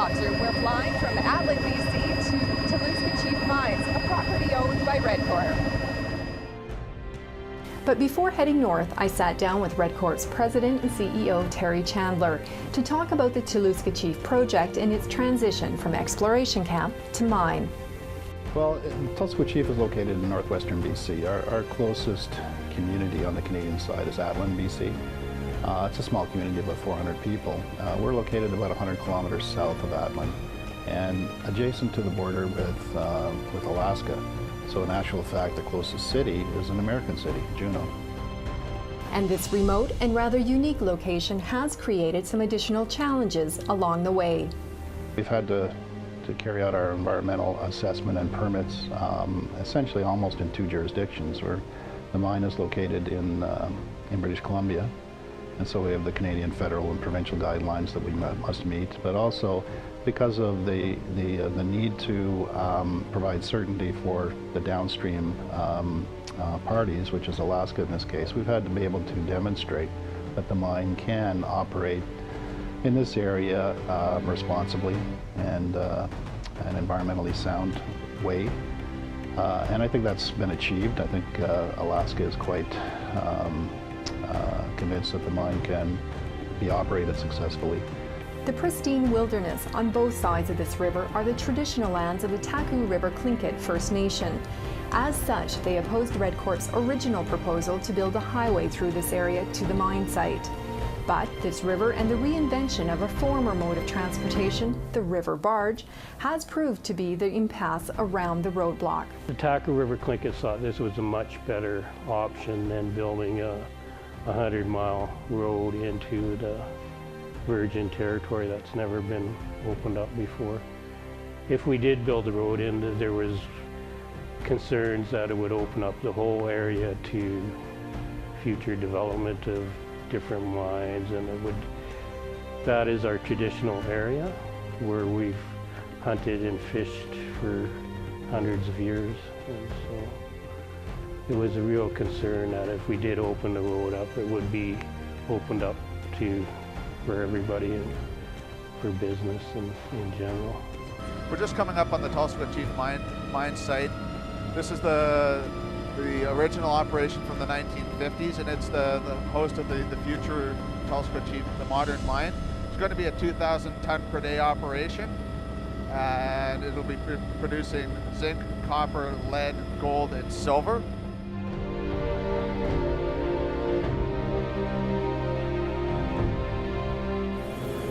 helicopter, we're flying from Atlin, BC to Tulsequah Mines, a property owned by Redcorp. But before heading north, I sat down with Redcorp's president and CEO, Terry Chandler, to talk about the Tulsequah project and its transition from exploration camp to mine. Well, Tulsequah is located in northwestern BC. Our closest community on the Canadian side is Atlin, BC. It's a small community of about 400 people. We're located about 100 kilometers south of Atlin and adjacent to the border with Alaska. So in actual fact, the closest city is an American city, Juneau. And this remote and rather unique location has created some additional challenges along the way. We've had to carry out our environmental assessment and permits essentially almost in two jurisdictions, where the mine is located in British Columbia, and so we have the Canadian federal and provincial guidelines that we must meet, but also because of the need to provide certainty for the downstream parties, which is Alaska in this case, we've had to be able to demonstrate that the mine can operate in this area responsibly and an environmentally sound way. And I think that's been achieved. I think Alaska is quite convinced that the mine can be operated successfully. The pristine wilderness on both sides of this river are the traditional lands of the Taku River Tlingit First Nation. As such, they opposed Redcorp's original proposal to build a highway through this area to the mine site. But this river and the reinvention of a former mode of transportation, the river barge, has proved to be the impasse around the roadblock. The Taku River Tlingit thought this was a much better option than building a 100-mile road into the virgin territory that's never been opened up before. If we did build the road in, there was concerns that it would open up the whole area to future development of different mines, and that is our traditional area where we've hunted and fished for hundreds of years, and so it was a real concern that if we did open the road up, it would be opened up for everybody and for business in general. We're just coming up on the Tulsequah mine site. This is the original operation from the 1950s, and it's the host of the future Tulsequah, the modern mine. It's going to be a 2,000 ton per day operation, and it'll be producing zinc, copper, lead, gold, and silver.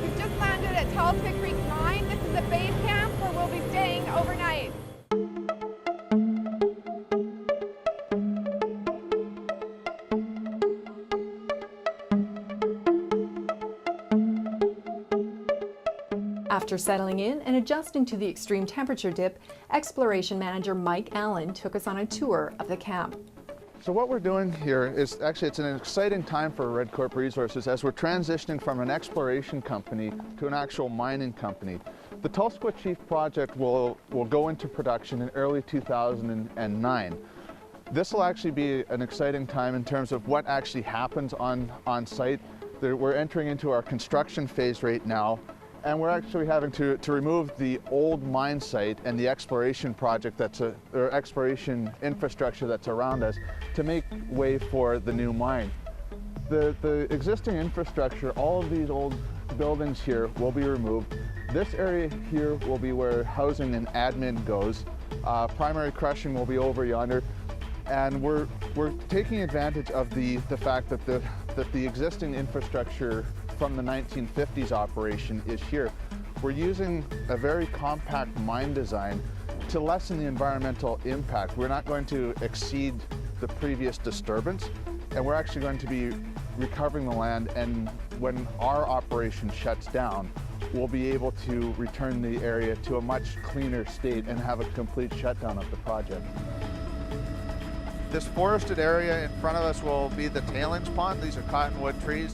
We've just landed at Tulsequah Creek Mine. This is a base camp where we'll be staying overnight. After settling in and adjusting to the extreme temperature dip, Exploration Manager Mike Allen took us on a tour of the camp. So what we're doing here is it's an exciting time for Redcorp Resources as we're transitioning from an exploration company to an actual mining company. The Tulsequah project will go into production in early 2009. This will actually be an exciting time in terms of what actually happens on site. We're entering into our construction phase right now, and we're actually having to remove the old mine site and the exploration project or exploration infrastructure that's around us to make way for the new mine. The existing infrastructure, all of these old buildings here will be removed. This area here will be where housing and admin goes. Primary crushing will be over yonder. And we're taking advantage of the fact that the existing infrastructure from the 1950s operation is here. We're using a very compact mine design to lessen the environmental impact. We're not going to exceed the previous disturbance, and we're actually going to be recovering the land, and when our operation shuts down, we'll be able to return the area to a much cleaner state and have a complete shutdown of the project. This forested area in front of us will be the tailings pond. These are cottonwood trees.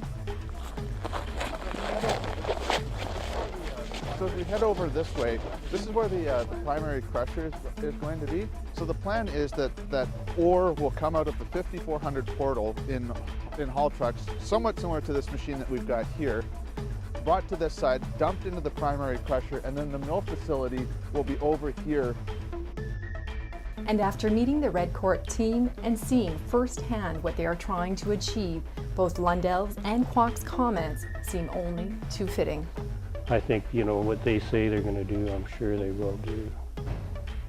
So if we head over this way, this is where the primary crusher is going to be. So the plan is that ore will come out of the 5400 portal in haul trucks, somewhat similar to this machine that we've got here. brought to this side, dumped into the primary crusher, and then the mill facility will be over here. And after meeting the Redcorp team and seeing firsthand what they are trying to achieve, both Lundell's and Kwok's comments seem only too fitting. I think, you know, what they say they're going to do, I'm sure they will do.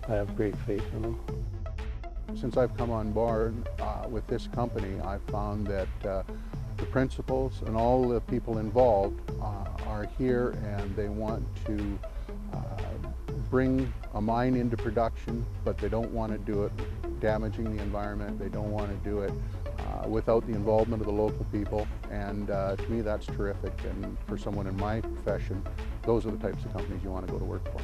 I have great faith in them. Since I've come on board with this company, I've found that the principals and all the people involved are here, and they want to bring a mine into production, but they don't want to do it damaging the environment. They don't want to do it without the involvement of the local people, and to me that's terrific. And for someone in my profession, those are the types of companies you want to go to work for.